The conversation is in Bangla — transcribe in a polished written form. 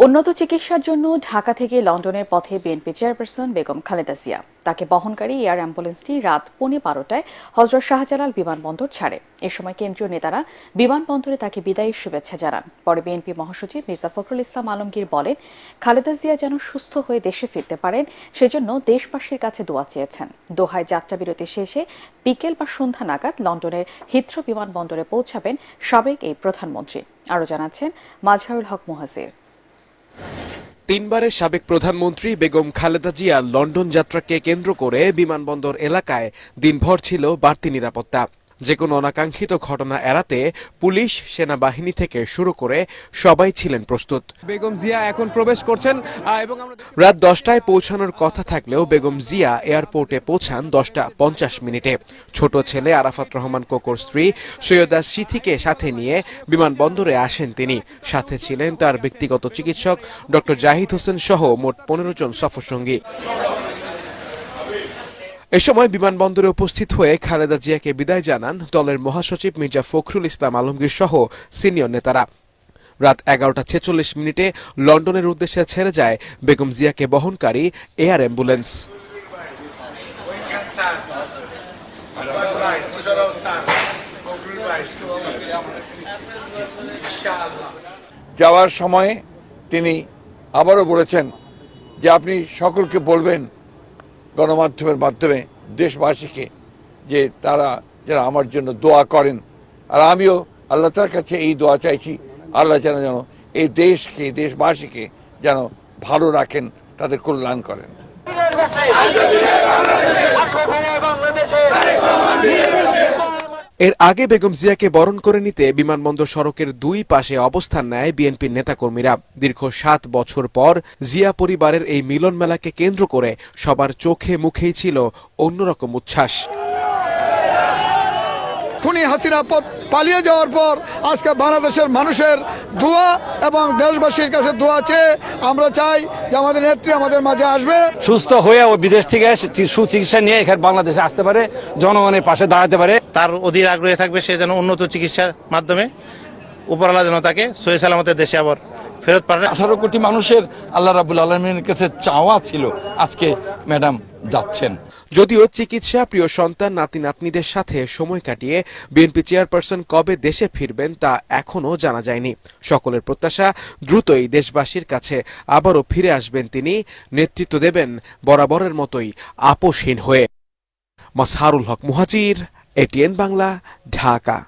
উন্নত চিকিৎসার জন্য ঢাকা থেকে লন্ডনের পথে বিএনপি চেয়ারপারসন বেগম খালেদা জিয়া। তাকে বহনকারী এয়ার অ্যাম্বুলেন্সটি রাত 12:15টায় হযরত শাহজালাল বিমানবন্দর ছাড়ে। এ সময় কেন্দ্রীয় নেতারা বিমানবন্দরে তাকে বিদায়ী শুভেচ্ছা জানান। পরে বিএনপি মহাসচিব মির্জা ফখরুল ইসলাম আলমগীর বলেন, খালেদা জিয়া যেন সুস্থ হয়ে দেশে ফিরতে পারেন সেজন্য দেশবাসীর কাছে দোয়া চেয়েছেন। দোহায় যাত্রাবিরতি শেষে বিকেল বা সন্ধ্যা নাগাদ লন্ডনের হিথ্রো বিমানবন্দরে পৌঁছাবেন সাবেক এই প্রধানমন্ত্রী। আরও জানাচ্ছেন মাজহারুল হক মুহাজির। তিনবারের সাবেক প্রধানমন্ত্রী বেগম খালেদা জিয়া লন্ডন যাত্রাকে কেন্দ্র করে বিমানবন্দর এলাকায় দিনভর ছিল বাড়তি নিরাপত্তা। যেকোনো অনাকাঙ্ক্ষিত ঘটনা এড়াতে পুলিশ, সেনাবাহিনী থেকে শুরু করে সবাই ছিলেন প্রস্তুত। বেগম জিয়া এখন প্রবেশ করছেন এবং রাত 10টায় পৌঁছানোর কথা থাকলেও বেগম জিয়া এয়ারপোর্টে পৌঁছান 10:50 ছোট ছেলে আরাফাত রহমান কোকোর স্ত্রী সৈয়দা সিথিকে সাথে নিয়ে বিমানবন্দরে আসেন তিনি। সাথে ছিলেন তার ব্যক্তিগত চিকিৎসক ডক্টর জাহিদ হোসেন সহ মোট 15 জন সফরসঙ্গী। এ সময় বিমানবন্দরে উপস্থিত হয়ে খালেদা জিয়াকে বিদায় জানান দলের মহাসচিব মির্জা ফখরুল ইসলাম আলমগীর সহ সিনিয়র নেতারা। রাত 11:46 লন্ডনের উদ্দেশ্যে ছেড়ে যায় বেগম জিয়াকে বহনকারী এয়ার অ্যাম্বুলেন্স। যাওয়ার সময় তিনি আবারও বলেছেন যে আপনি সকলকে বলবেন গণমাধ্যমের মাধ্যমে দেশবাসীকে যে তারা যেন আমার জন্য দোয়া করেন। আর আমিও আল্লাহ তার কাছে এই দোয়া চাইছি, আল্লাহ যেন এই দেশকে, দেশবাসীকে যেন ভালো রাখেন, তাদের কল্যাণ করেন। এর আগে বেগম জিয়াকে বরণ করে নিতে বিমানবন্দর সড়কের দুই পাশে অবস্থান নেয় বিএনপির নেতাকর্মীরা। দীর্ঘ 7 বছর পর জিয়া পরিবারের এই মিলন মেলাকে কেন্দ্র করে সবার চোখে মুখেই ছিল অন্যরকম উচ্ছ্বাস। খুনি হাসিনা পালিয়ে যাওয়ার পর আজকে বাংলাদেশের মানুষের দোয়া এবং দেশবাসীর কাছে দোয়া চেয়ে আমরা চাই যে আমাদের নেত্রী আমাদের মাঝে আসবে, সুস্থ হয়ে ও বিদেশ থেকে সুচিকিৎসা নিয়ে এখানে বাংলাদেশে আসতে পারে, জনগণের পাশে দাঁড়াতে পারে। তার অধীর আগ্রহে থাকবে সে যেন উন্নত চিকিৎসার মাধ্যমে উপরওয়ালা যেন তাকে সহি সালামতের দেশে আবার ফেরত পারে। 18 কোটি মানুষের আল্লাহ রাব্বুল আলামিনের কাছে চাওয়া ছিল, আজকে ম্যাডাম যাচ্ছেন। যদিও চিকিৎসা, প্রিয় সন্তান, নাতি নাতনিদের সাথে সময় কাটিয়ে বিএনপি চেয়ারপারসন কবে দেশে ফিরবেন তা এখনও জানা যায়নি। সকলের প্রত্যাশা দ্রুতই দেশবাসীর কাছে আবারও ফিরে আসবেন তিনি, নেতৃত্ব দেবেন বরাবরের মতোই আপোষহীন হয়ে। মাজহারুল হক মুহাজির, এটিএন বাংলা, ঢাকা।